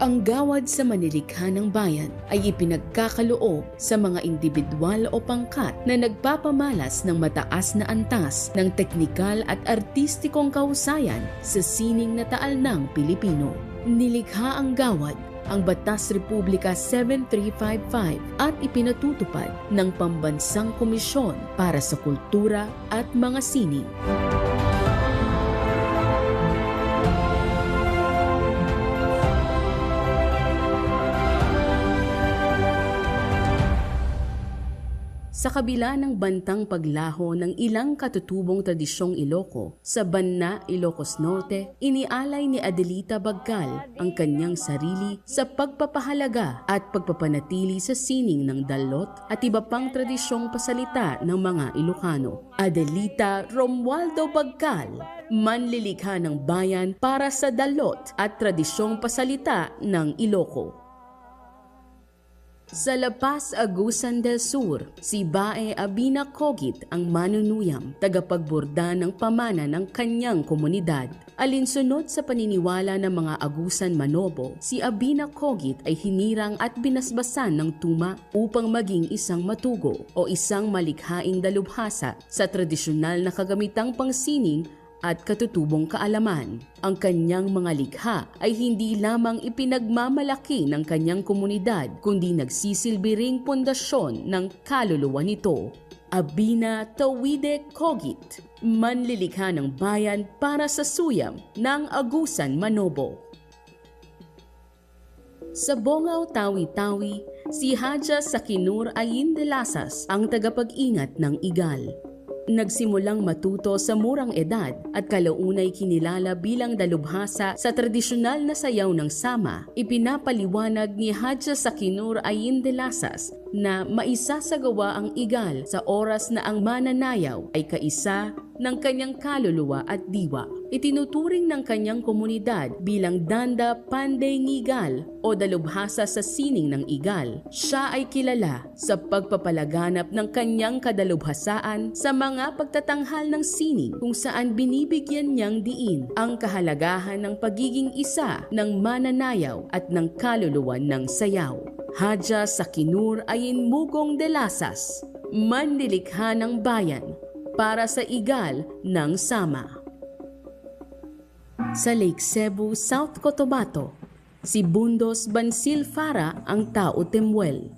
Ang gawad sa manilikha ng bayan ay ipinagkakaloob sa mga indibidwal o pangkat na nagpapamalas ng mataas na antas ng teknikal at artistikong kahusayan sa sining na taal ng Pilipino. Nilikha ang gawad ang Batas Republika 7355 at ipinatutupad ng Pambansang Komisyon para sa Kultura at mga Sining. Sa kabila ng bantang paglaho ng ilang katutubong tradisyong Iloco, sa Banna, Ilocos Norte, inialay ni Adelita Bagcal ang kanyang sarili sa pagpapahalaga at pagpapanatili sa sining ng dalot at iba pang tradisyong pasalita ng mga Ilocano. Adelita Romualdo Bagcal, manlilikha ng bayan para sa dalot at tradisyong pasalita ng Iloco. Sa La Paz, Agusan del Sur, si Bae Abina Cogit ang manunuyang tagapagborda ng pamana ng kanyang komunidad. Alinsunod sa paniniwala ng mga Agusan Manobo, si Abina Cogit ay hinirang at binasbasan ng tuma upang maging isang matugo o isang malikhaing dalubhasa sa tradisyonal na kagamitang pangsining at katutubong kaalaman. Ang kanyang mga likha ay hindi lamang ipinagmamalaki ng kanyang komunidad, kundi nagsisilbi ring pundasyon ng kaluluwa nito. Abina Tawide Cogit, manlilikha ng bayan para sa suyam ng Agusan Manobo. Sa Bongaw, Tawi-Tawi, si Haja Sakinur Ayin de Lasas ang tagapag-ingat ng igal. Nagsimulang matuto sa murang edad at kalaunay kinilala bilang dalubhasa sa tradisyonal na sayaw ng Sama. Ipinapaliwanag ni Hadja Sakinur Ayin de Lasas na maisasagawa ang igal sa oras na ang mananayaw ay kaisa ng kanyang kaluluwa at diwa. Itinuturing ng kanyang komunidad bilang Danda Panday Ngigal o dalubhasa sa sining ng igal. Siya ay kilala sa pagpapalaganap ng kanyang kadalubhasaan sa mga pagtatanghal ng sining kung saan binibigyan niyang diin ang kahalagahan ng pagiging isa ng mananayaw at ng kaluluwa ng sayaw. Hadja Sakinur Ayin Mugong de Lasas, manlilikha ng bayan para sa igal ng Sama. Sa Lake Cebu, South Cotabato, si Bundos Bansil Fara ang tao Temuel.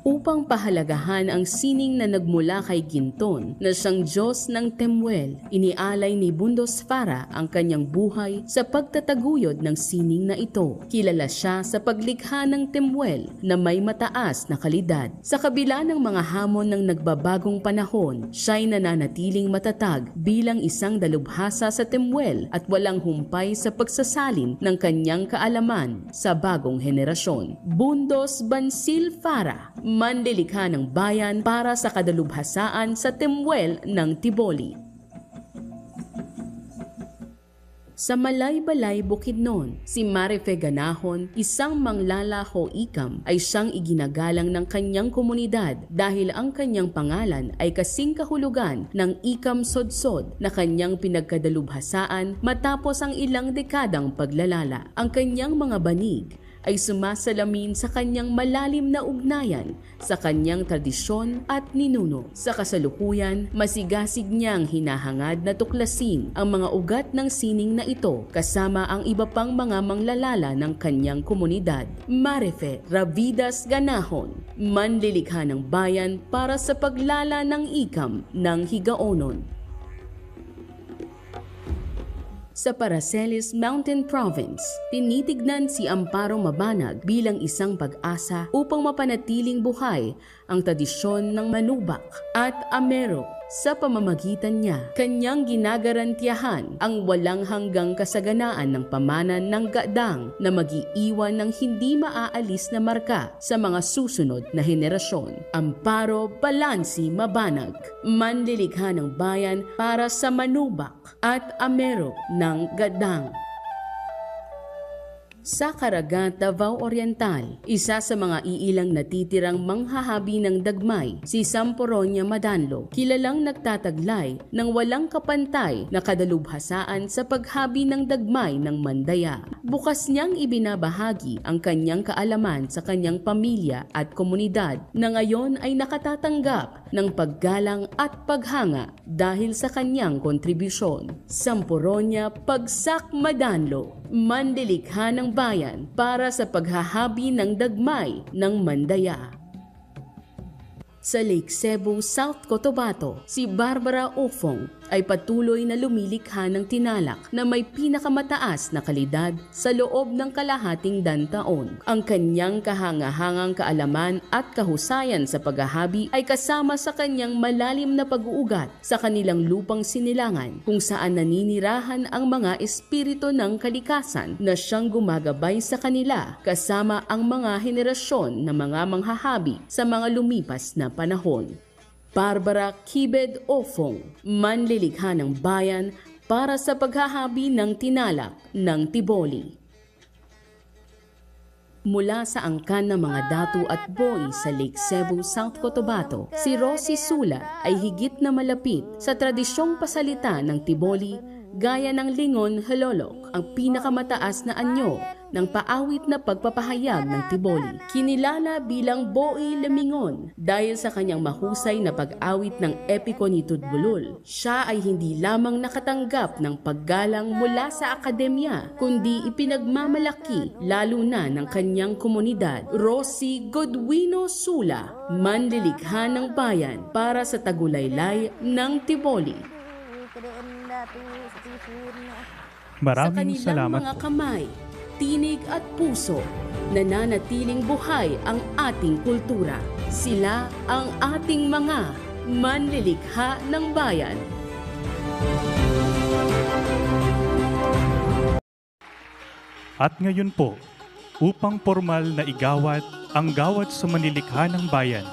Upang pahalagahan ang sining na nagmula kay Ginton na siyang Diyos ng Temuel, inialay ni Bundos Fara ang kanyang buhay sa pagtataguyod ng sining na ito. Kilala siya sa paglikha ng Temuel na may mataas na kalidad. Sa kabila ng mga hamon ng nagbabagong panahon, siya'y nananatiling matatag bilang isang dalubhasa sa Temuel at walang humpay sa pagsasalin ng kanyang kaalaman sa bagong henerasyon. Bundos Bansil Fara, manlilikha ng bayan para sa kadalubhasaan sa Temuel ng Tiboli. Sa Malay-Balay, Bukidnon, si Marife Ganahon, isang manglalaho ikam, ay siyang iginagalang ng kanyang komunidad dahil ang kanyang pangalan ay kasing kahulugan ng ikam sodsod na kanyang pinagkadalubhasaan matapos ang ilang dekadang paglalala. Ang kanyang mga banig ay sumasalamin sa kanyang malalim na ugnayan sa kanyang tradisyon at ninuno. Sa kasalukuyan, masigasig niyang hinahangad na tuklasin ang mga ugat ng sining na ito kasama ang iba pang mga manglalala ng kanyang komunidad. Marife Ravidas Ganahon, manlilikha ng bayan para sa paglala ng ikam ng Higaonon. Sa Paracelis Mountain Province, tinitignan si Amparo Mabanag bilang isang pag-asa upang mapanatiling buhay ang tradisyon ng manubak at amero. Sa pamamagitan niya, kanyang ginagarantiyahan ang walang hanggang kasaganaan ng pamanan ng gadang na mag-iiwan ng hindi maaalis na marka sa mga susunod na henerasyon. Amparo Balansi Mabanag, manlilikha ng bayan para sa manubak at amero ng gadang. Sa Caraga, Davao Oriental, isa sa mga iilang natitirang manghahabi ng dagmay, si Samporonia Madanlo, kilalang nagtataglay ng walang kapantay na kadalubhasaan sa paghabi ng dagmay ng Mandaya. Bukas niyang ibinabahagi ang kanyang kaalaman sa kanyang pamilya at komunidad na ngayon ay nakatatanggap ng paggalang at paghanga dahil sa kanyang kontribusyon. Samporonia Pagsak Madanlo, manlilikha ng bayan para sa paghahabi ng dagmay ng Mandaya. Sa Lake Cebu, South Cotabato, si Barbara Ofong ay patuloy na lumilikha ng tinalak na may pinakamataas na kalidad sa loob ng kalahating taon. Ang kanyang kahangahangang kaalaman at kahusayan sa paghahabi ay kasama sa kanyang malalim na pag-uugat sa kanilang lupang sinilangan kung saan naninirahan ang mga espiritu ng kalikasan na siyang gumagabay sa kanila kasama ang mga henerasyon ng mga manghahabi sa mga lumipas na panahon. Barbara Kibed Ofong, manlilikha ng bayan para sa paghahabi ng tinalak ng Tiboli. Mula sa angkan ng mga datu at boy sa Lake Cebu, South Cotabato, si Rosie Sula ay higit na malapit sa tradisyong pasalita ng Tiboli gaya ng lingon halolok, ang pinakamataas na anyo ng paawit na pagpapahayag ng Tiboli. Kinilala bilang Boi Lemingon dahil sa kanyang mahusay na pag-awit ng epiko ni Tudbulul. Siya ay hindi lamang nakatanggap ng paggalang mula sa akademya, kundi ipinagmamalaki lalo na ng kanyang komunidad. Rosie Godwino Sula, manlilikha ng bayan para sa tagulaylay ng Tiboli. Maraming sa kanilang salamat mga po. kamay, tinig at puso, nananatiling buhay ang ating kultura. Sila ang ating mga manlilikha ng bayan. At ngayon po, upang formal na igawad ang gawad sa manilikha ng bayan,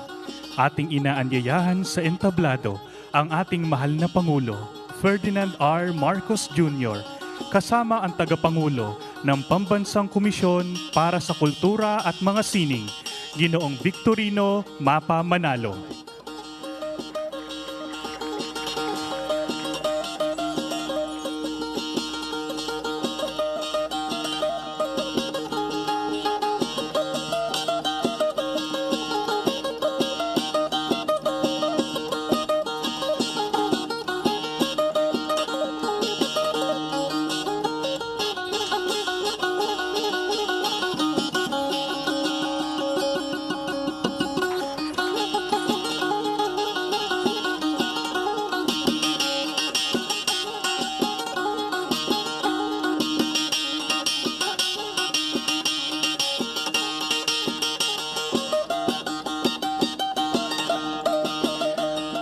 ating inaanyayahan sa entablado ang ating mahal na Pangulo, Ferdinand R. Marcos Jr., kasama ang tagapangulo ng Pambansang Komisyon para sa Kultura at mga Sining, Ginoong Victorino Mapa Manalo.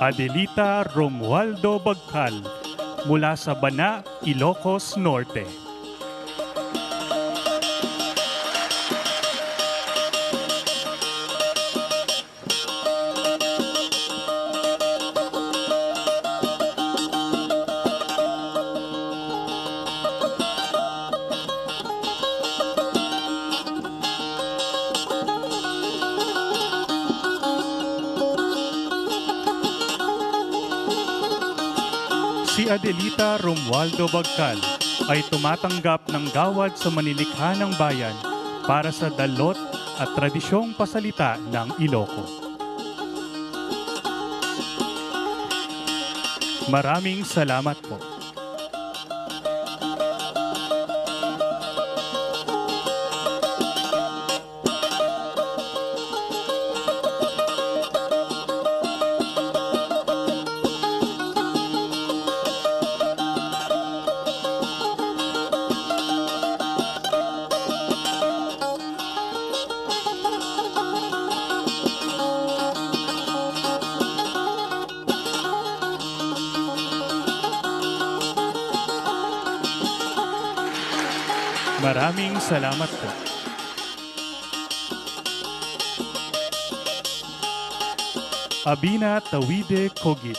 Adelita Romualdo Bagcal, mula sa Bana, Ilocos Norte. Si Adelita Romualdo Bagcal ay tumatanggap ng gawad sa manilikha ng bayan para sa dalot at tradisyong pasalita ng Iloco. Maraming salamat po. Maraming salamat po. Abina Tawide Kogit,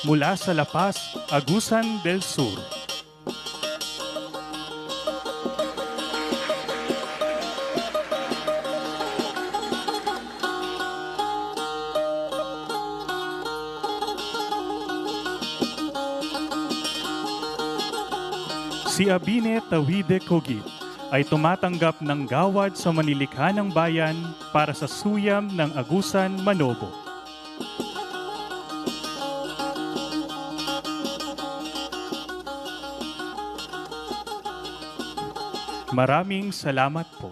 mula sa La Paz, Agusan del Sur. Si Abine Tawide Kogit ay tumatanggap ng gawad sa manilikha ng bayan para sa suyam ng Agusan, Manobo. Maraming salamat po.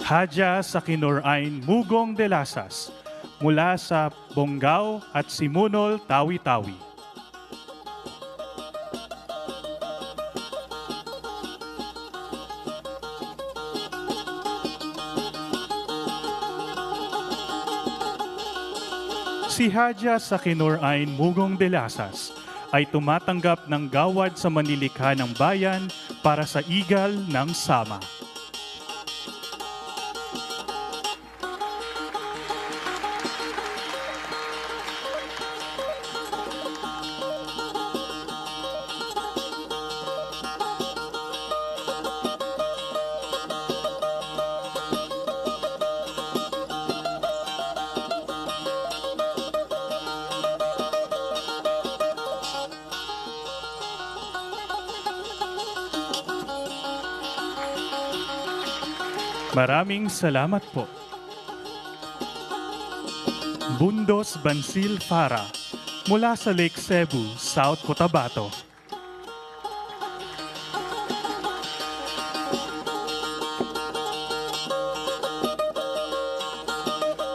Hadja Sakinor Ain Mugong de Lasas mula sa Bonggao at Simunol, Tawi-Tawi. Si Hadja Sakinor Ain Mugong de Lasas ay tumatanggap ng gawad sa manilikha ng bayan para sa igal ng Sama. Maraming salamat po. Bundos Bansil Fara mula sa Lake Cebu, South Cotabato.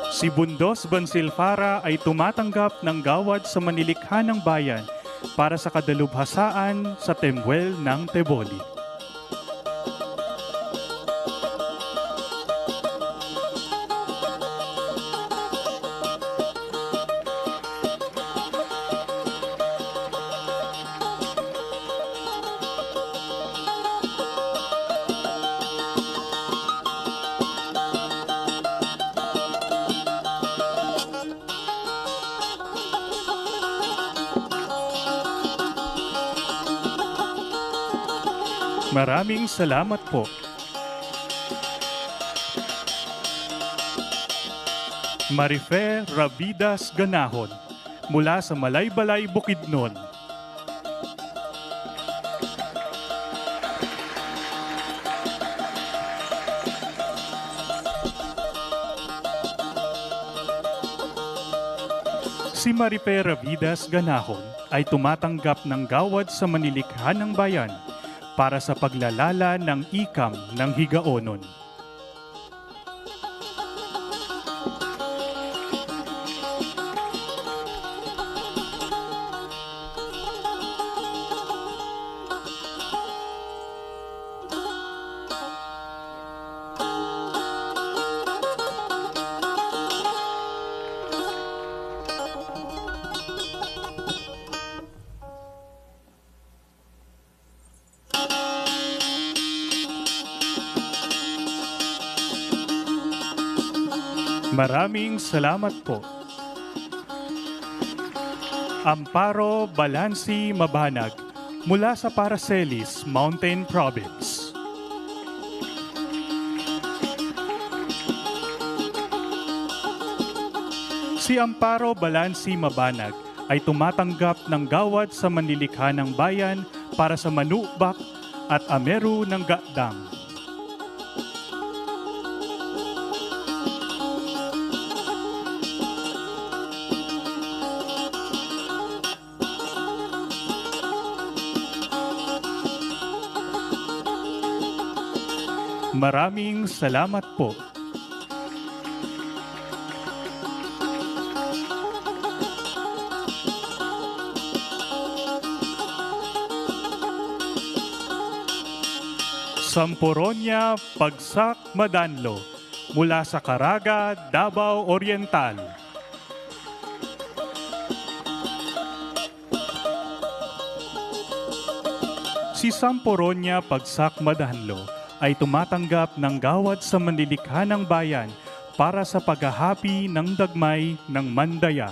Si Bundos Bansil Fara ay tumatanggap ng gawad sa manilikha ng bayan para sa kadalubhasaan sa Tembuel ng Teboli. Maraming salamat po. Marife Rabidas Ganahon mula sa Malaybalay, Bukidnon. Si Marife Rabidas Ganahon ay tumatanggap ng gawad sa manilikha ng bayan para sa paglalala ng ikam ng Higaonon. Maraming salamat po. Amparo Balansi Mabanag mula sa Paracelis, Mountain Province. Si Amparo Balansi Mabanag ay tumatanggap ng gawad sa manilikha ng bayan para sa Manubak at Ameru ng Gaddang. Maraming salamat po. Samporonia Pagsak Madanlo mula sa Caraga, Davao Oriental. Si Samporonia Pagsak Madanlo ay tumatanggap ng gawad sa manilikha ng bayan para sa paghahapi ng dagmay ng Mandaya.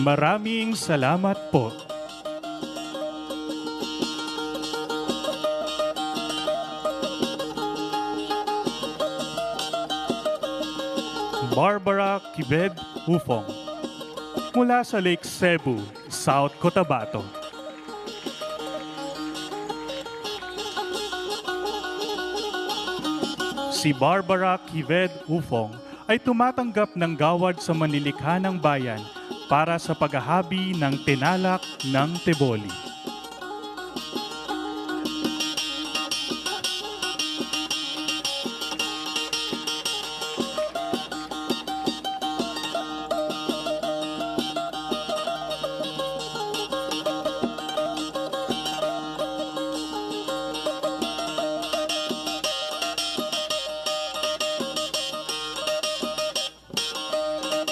Maraming salamat po. Barbara Kibed Ufong mula sa Lake Cebu, South Cotabato. Si Barbara Kibed Ufong ay tumatanggap ng gawad sa manlilikha ng bayan para sa paghahabi ng tinalak ng Teboli.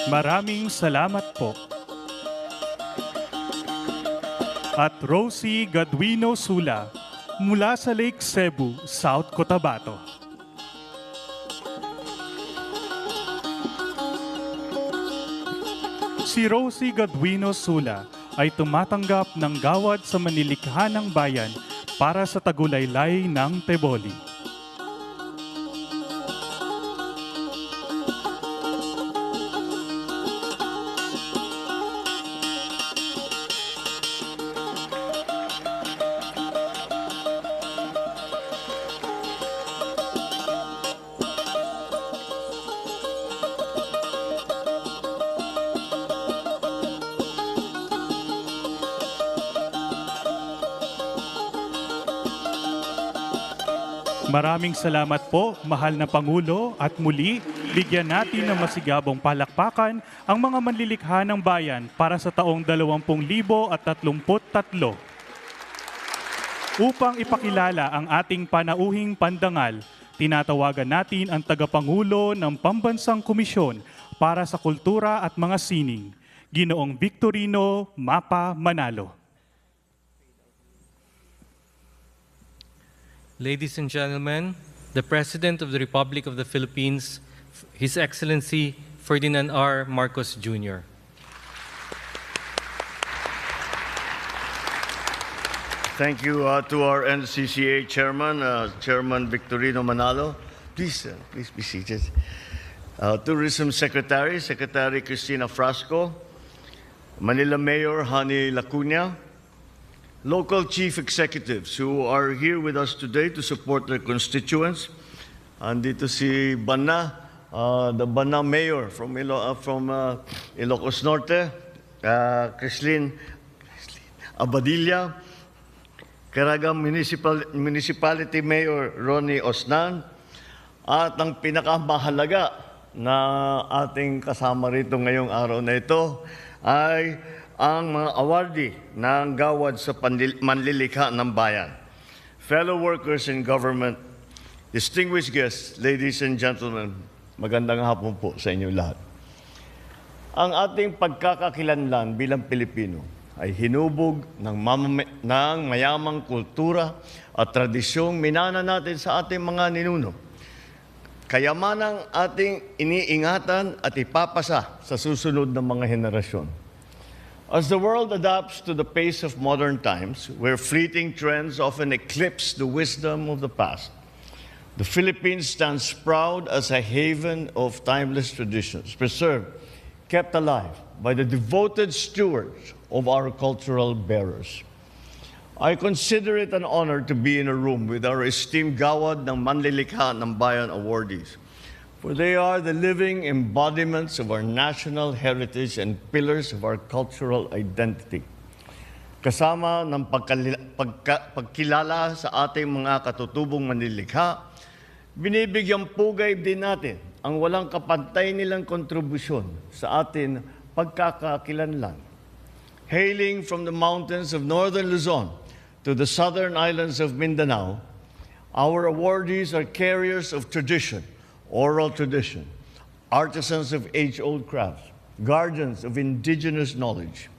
Maraming salamat po. At Rosie Gadwino Sula mula sa Lake Cebu, South Cotabato. Si Rosie Gadwino Sula ay tumatanggap ng gawad sa manlilikha ng bayan para sa tagulaylay ng Teboli. Maraming salamat po, mahal na Pangulo, at muli, bigyan natin ng masigabong palakpakan ang mga manlilikha ng bayan para sa taong 2033. Upang ipakilala ang ating panauhing pandangal, tinatawagan natin ang tagapangulo ng Pambansang Komisyon para sa Kultura at mga Sining, Ginoong Victorino Mapa Manalo. Ladies and gentlemen, the President of the Republic of the Philippines, His Excellency Ferdinand R. Marcos Jr. Thank you to our NCCA Chairman, Chairman Victorino Manalo. Please be seated. Tourism Secretary, Secretary Cristina Frasco, Manila Mayor Hani Lacuna, local chief executives who are here with us today to support their constituents. Andito si Bana, the Bana Mayor from Ilocos Norte, Crislin Abadilla, Caraga Municipality Mayor Ronnie Osnan, at ang pinakamahalaga na ating kasama rito ngayong araw na ito ay ang mga awardee ng gawad sa manlilikha ng bayan. Fellow workers in government, distinguished guests, ladies and gentlemen, magandang hapon po sa inyo lahat. Ang ating pagkakakilanlan bilang Pilipino ay hinubog ng mayamang kultura at tradisyong minana natin sa ating mga ninuno. Kayamanang ating iniingatan at ipapasa sa susunod na mga henerasyon. As the world adapts to the pace of modern times, where fleeting trends often eclipse the wisdom of the past, the Philippines stands proud as a haven of timeless traditions, preserved, kept alive by the devoted stewards of our cultural bearers. I consider it an honor to be in a room with our esteemed gawad ng Manlilikha ng Bayan awardees, for they are the living embodiments of our national heritage and pillars of our cultural identity. Kasama ng pagkilala sa ating mga katutubong manlilikha, binibigyang pugay din natin ang walang kapantay nilang kontribusyon sa atin pagkakakilanlan. Hailing from the mountains of northern Luzon to the southern islands of Mindanao, our awardees are carriers of tradition, oral tradition, artisans of age-old crafts, guardians of indigenous knowledge.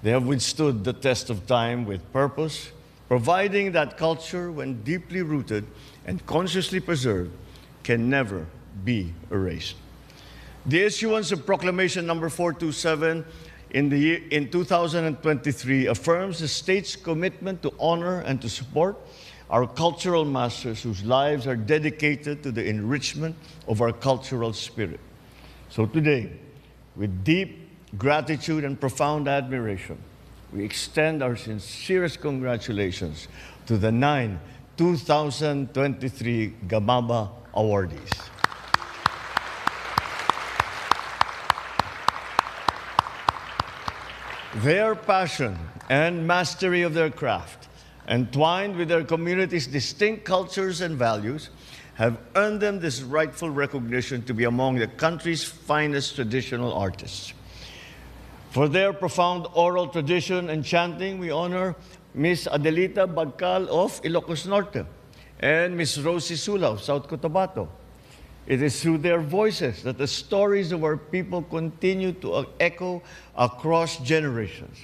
They have withstood the test of time with purpose, providing that culture, when deeply rooted and consciously preserved, can never be erased. The issuance of Proclamation number 427 in 2023 affirms the state's commitment to honor and to support our cultural masters whose lives are dedicated to the enrichment of our cultural spirit. So today, with deep gratitude and profound admiration, we extend our sincerest congratulations to the 9 2023 Gamaba awardees. Their passion and mastery of their craft, entwined with their community's distinct cultures and values, have earned them this rightful recognition to be among the country's finest traditional artists. For their profound oral tradition and chanting, we honor Miss Adelita Bagcal of Ilocos Norte and Miss Rosie Sula of South Cotabato. It is through their voices that the stories of our people continue to echo across generations.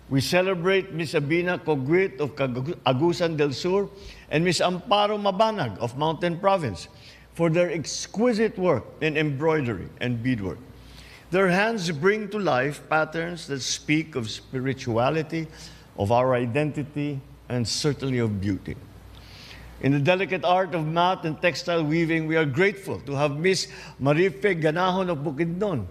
We celebrate Miss Abina Coguit of Agusan del Sur and Miss Amparo Mabanag of Mountain Province for their exquisite work in embroidery and beadwork. Their hands bring to life patterns that speak of spirituality, of our identity, and certainly of beauty. In the delicate art of mat and textile weaving, we are grateful to have Miss Marife Ganahon of Bukidnon,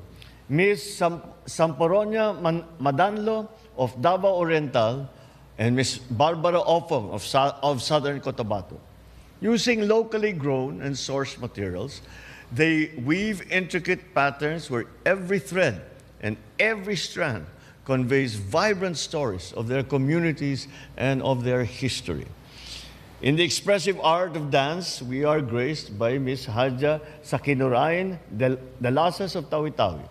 Miss Samporonia Madanlo of Davao Oriental, and Miss Barbara Ofong of Southern Cotabato. Using locally grown and sourced materials, they weave intricate patterns where every thread and every strand conveys vibrant stories of their communities and of their history. In the expressive art of dance, we are graced by Miss Haja Sakinurain de Lasas of Tawi-Tawi.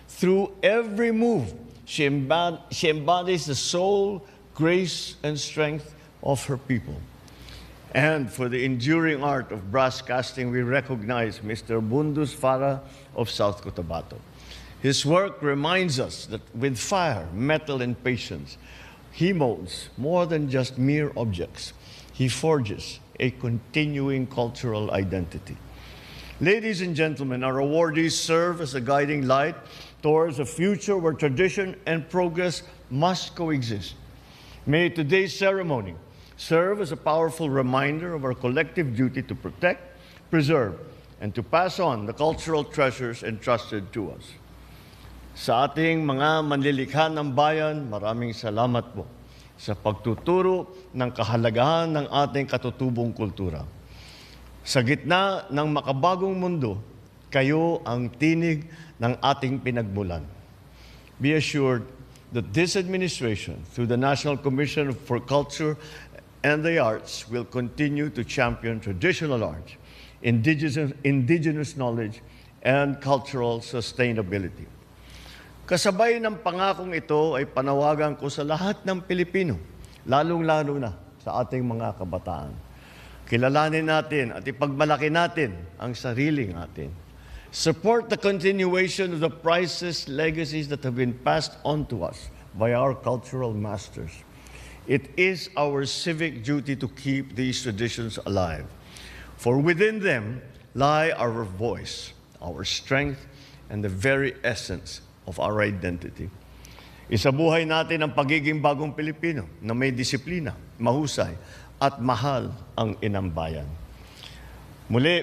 Through every move, she embodies the soul, grace, and strength of her people. And for the enduring art of brass casting, we recognize Mr. Bundus Farah of South Cotabato. His work reminds us that with fire, metal, and patience, he molds more than just mere objects. He forges a continuing cultural identity. Ladies and gentlemen, our awardees serve as a guiding light towards a future where tradition and progress must coexist. May today's ceremony serve as a powerful reminder of our collective duty to protect, preserve, and to pass on the cultural treasures entrusted to us. Sa ating mga manlilikha ng bayan, maraming salamat po sa pagtuturo ng kahalagahan ng ating katutubong kultura. Sa gitna ng makabagong mundo, kayo ang tinig ng ating pinagmulan. Be assured that this administration, through the National Commission for Culture and the Arts, will continue to champion traditional arts, indigenous knowledge, and cultural sustainability. Kasabay ng pangakong ito ay panawagan ko sa lahat ng Pilipino, lalong-lalo na sa ating mga kabataan. Kilalanin natin at ipagmalaki natin ang sariling atin. Support the continuation of the priceless legacies that have been passed on to us by our cultural masters. It is our civic duty to keep these traditions alive, for within them lie our voice, our strength, and the very essence of our identity. Isabuhay natin ang pagiging bagong Pilipino na may disiplina, mahusay, at mahal ang inang bayan. Muli,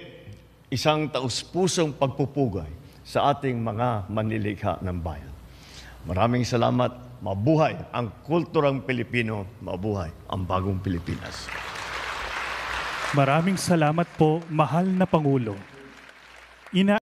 isang taus-pusong pagpupugay sa ating mga manlilikha ng bayan. Maraming salamat. Mabuhay ang kulturang Pilipino. Mabuhay ang bagong Pilipinas. Maraming salamat po, mahal na Pangulo.